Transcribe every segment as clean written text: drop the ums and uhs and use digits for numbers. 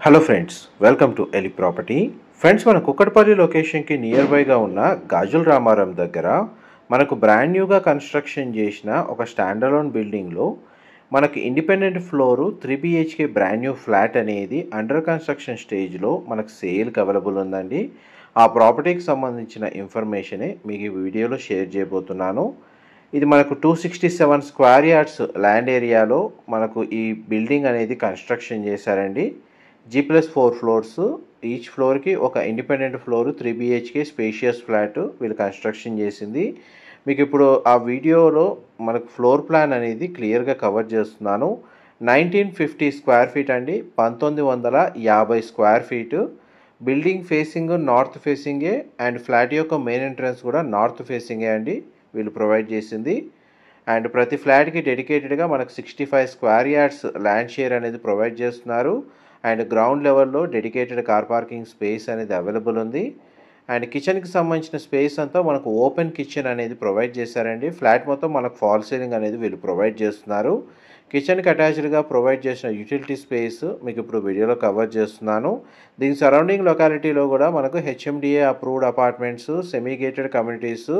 Hello friends, welcome to ఎలి property. Friends, మన కుక్కటపల్లి లొకేషన్కి నియర్ బైగా ఉన్న గాజుల రామారం దగ్గర మనకు బ్రాండ్ న్యూగా కన్స్ట్రక్షన్ చేసిన ఒక స్టాండలోన్ బిల్డింగ్లో మనకు independent floor 3 BHK brand new flat అనేది అండర్ కన్స్ట్రక్షన్ స్టేజ్లో మనకు సేల్కి అవైలబుల్ ఉందండి. ఆ ప్రాపర్టీకి సంబంధించిన ఇన్ఫర్మేషనే మీకు ఈ వీడియోలో షేర్ చేయబోతున్నాను. ఇది మనకు 267 స్క్వేర్ యార్డ్స్ ల్యాండ్ ఏరియాలో మనకు ఈ బిల్డింగ్ అనేది కన్స్ట్రక్షన్ చేశారండి. G+4 ఫ్లోర్స్, ఈచ్ ఫ్లోర్కి ఒక independent floor 3 BHK spacious flat వీళ్ళు కన్స్ట్రక్షన్ చేసింది. మీకు ఇప్పుడు ఆ వీడియోలో మనకు ఫ్లోర్ ప్లాన్ అనేది క్లియర్గా కవర్ చేస్తున్నాను. 1950 స్క్వేర్ ఫీట్ అండి, 1950 square feet. Building facing north ఫేసింగే అండ్ ఫ్లాట్ యొక్క మెయిన్ ఎంట్రన్స్ కూడా నార్త్ ఫేసింగే అండి వీళ్ళు ప్రొవైడ్ చేసింది. అండ్ ప్రతి ఫ్లాట్కి డెడికేటెడ్గా మనకు 65 స్క్వేర్ యార్డ్స్ ల్యాండ్ షేర్ అనేది ప్రొవైడ్ చేస్తున్నారు. అండ్ గ్రౌండ్ లెవెల్లో డెడికేటెడ్ కార్ పార్కింగ్ స్పేస్ అనేది అవైలబుల్ ఉంది. అండ్ కిచెన్కి సంబంధించిన స్పేస్ అంతా మనకు ఓపెన్ కిచెన్ అనేది ప్రొవైడ్ చేశారండి. ఫ్లాట్ మొత్తం మనకు ఫాల్ సీలింగ్ అనేది వీళ్ళు ప్రొవైడ్ చేస్తున్నారు. కిచెన్కి అటాచ్డ్గా ప్రొవైడ్ చేసిన యూటిలిటీ స్పేస్ మీకు ఇప్పుడు వీడియోలో కవర్ చేస్తున్నాను. దీని సరౌండింగ్ లొకాలిటీలో కూడా మనకు HMDA approved apartments, semi gated communities,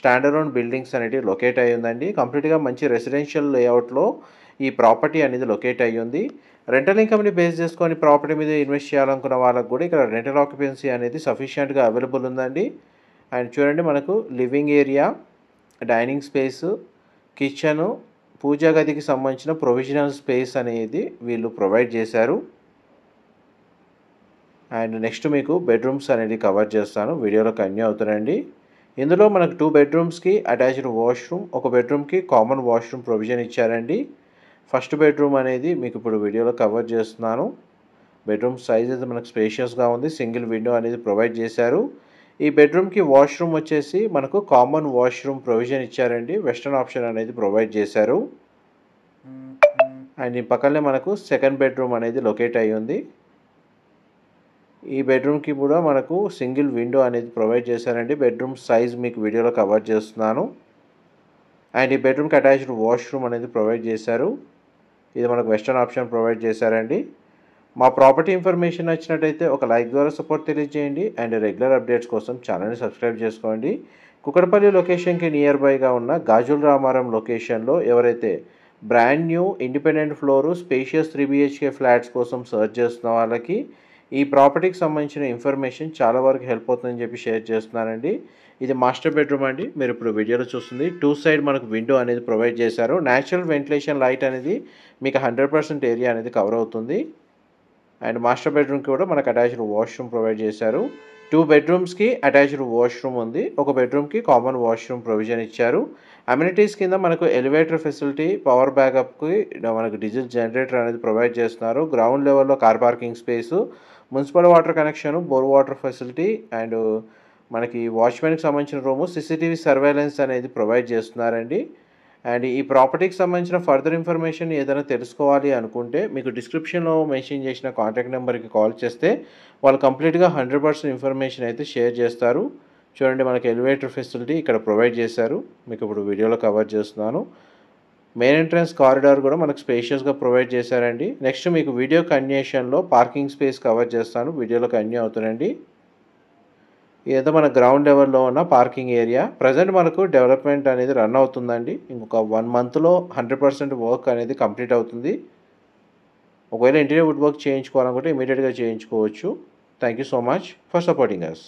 standard buildings అనేవి లొకేట్ అయ్యి ఉందండి. కంప్లీట్గా మంచి రెసిడెన్షియల్ లేఅవుట్లో ఈ ప్రాపర్టీ అనేది లొకేట్ అయ్యి ఉంది. రెంటల్ ఇన్కమ్ని బేస్ చేసుకొని ప్రాపర్టీ మీద ఇన్వెస్ట్ చేయాలనుకున్న వాళ్ళకు కూడా ఇక్కడ రెంటల్ ఆక్యుపెన్సీ అనేది సఫిషియెంట్గా అవైలబుల్ ఉందండి. అండ్ చూడండి, మనకు living area, dining space, kitchen, puja గదికి సంబంధించిన ప్రొవిజనల్ స్పేస్ అనేది వీళ్ళు ప్రొవైడ్ చేశారు. అండ్ నెక్స్ట్ మీకు బెడ్రూమ్స్ అనేది కవర్ చేస్తాను, వీడియోలో కంటిన్యూ అవుతారండి. ఇందులో మనకు 2 బెడ్రూమ్స్కి అటాచ్డ్ వాష్రూమ్, ఒక బెడ్రూమ్కి కామన్ వాష్రూమ్ ప్రొవిజన్ ఇచ్చారండి. ఫస్ట్ బెడ్రూమ్ అనేది మీకు ఇప్పుడు వీడియోలో కవర్ చేస్తున్నాను. బెడ్రూమ్ సైజ్ అయితే మనకు స్పేషియస్గా ఉంది, సింగిల్ విండో అనేది ప్రొవైడ్ చేశారు. ఈ బెడ్రూమ్కి వాష్రూమ్ వచ్చేసి మనకు కామన్ వాష్రూమ్ ప్రొవిజన్ ఇచ్చారండి, వెస్టర్న్ ఆప్షన్ అనేది ప్రొవైడ్ చేశారు. అండ్ ఈ పక్కనే మనకు సెకండ్ బెడ్రూమ్ అనేది లొకేట్ అయ్యి ఉంది. ఈ బెడ్రూమ్కి కూడా మనకు సింగిల్ విండో అనేది ప్రొవైడ్ చేశారండి. బెడ్రూమ్ సైజ్ మీకు వీడియోలో కవర్ చేస్తున్నాను. అండ్ ఈ బెడ్రూమ్కి అటాచ్డ్ వాష్రూమ్ అనేది ప్రొవైడ్ చేశారు. ఇది మనకు వెస్టర్న్ ఆప్షన్ ప్రొవైడ్ చేశారండి. మా ప్రాపర్టీ ఇన్ఫర్మేషన్ నచ్చినట్టయితే ఒక లైక్ ద్వారా సపోర్ట్ తెలియజేయండి. అండ్ రెగ్యులర్ అప్డేట్స్ కోసం ఛానల్ని సబ్స్క్రైబ్ చేసుకోండి. కుక్కటపల్లి లొకేషన్కి నియర్ బైగా ఉన్న గాజుల రామారం లొకేషన్లో ఎవరైతే brand new independent floor spacious 3 BHK flats కోసం సర్చ్ చేస్తున్న వాళ్ళకి ఈ ప్రాపర్టీకి సంబంధించిన ఇన్ఫర్మేషన్ చాలా వరకు హెల్ప్ అవుతుందని చెప్పి షేర్ చేస్తున్నానండి. ఇది మాస్టర్ బెడ్రూమ్ అండి, మీరు ఇప్పుడు వీడియోలో చూస్తుంది. 2 సైడ్ మనకు విండో అనేది ప్రొవైడ్ చేశారు. న్యాచురల్ వెంటిలేషన్ లైట్ అనేది మీకు 100% ఏరియా అనేది కవర్ అవుతుంది. అండ్ మాస్టర్ బెడ్రూమ్కి కూడా మనకు అటాచ్డ్ వాష్రూమ్ ప్రొవైడ్ చేశారు. 2 బెడ్రూమ్స్కి అటాచ్డ్ వాష్రూమ్ ఉంది, ఒక బెడ్రూమ్కి కామన్ వాష్రూమ్ ప్రొవిజన్ ఇచ్చారు. అమ్యూనిటీస్ కింద మనకు ఎలివేటర్ ఫెసిలిటీ, పవర్ బ్యాకప్కి మనకు డీజిల్ జనరేటర్ అనేది ప్రొవైడ్ చేస్తున్నారు. గ్రౌండ్ లెవెల్లో car parking space, municipal water connection, bore water facility, and మనకి వాచ్మెన్కి సంబంధించిన రూము, CCTV సర్వేలెన్స్ అనేది ప్రొవైడ్ చేస్తున్నారండి. అండ్ ఈ ప్రాపర్టీకి సంబంధించిన ఫర్దర్ ఇన్ఫర్మేషన్ ఏదైనా తెలుసుకోవాలి అనుకుంటే మీకు డిస్క్రిప్షన్లో మెన్షన్ చేసిన కాంటాక్ట్ నెంబర్కి కాల్ చేస్తే వాళ్ళు కంప్లీట్గా 100% ఇన్ఫర్మేషన్ అయితే షేర్ చేస్తారు. చూడండి, మనకి ఎలివేటర్ ఫెసిలిటీ ఇక్కడ ప్రొవైడ్ చేశారు, మీకు ఇప్పుడు వీడియోలో కవర్ చేస్తున్నాను. మెయిన్ ఎంట్రన్స్ కారిడార్ కూడా మనకు స్పేషియస్గా ప్రొవైడ్ చేశారండి. నెక్స్ట్ మీకు వీడియో కంటిన్యూషన్లో పార్కింగ్ స్పేస్ కవర్ చేస్తాను, వీడియోలో కంటిన్యూ అవుతుందండి. ఇదంతా మన గ్రౌండ్ లెవెల్లో ఉన్న పార్కింగ్ ఏరియా. ప్రజెంట్ మనకు డెవలప్మెంట్ అనేది రన్ అవుతుందండి. ఇంకొక 1 మంత్లో 100% వర్క్ అనేది కంప్లీట్ అవుతుంది. ఒకవేళ ఇంటీరియర్ వుడ్ వర్క్ చేయించుకోవాలనుకుంటే ఇమీడియట్గా చేయించుకోవచ్చు. Thank you so much for supporting us.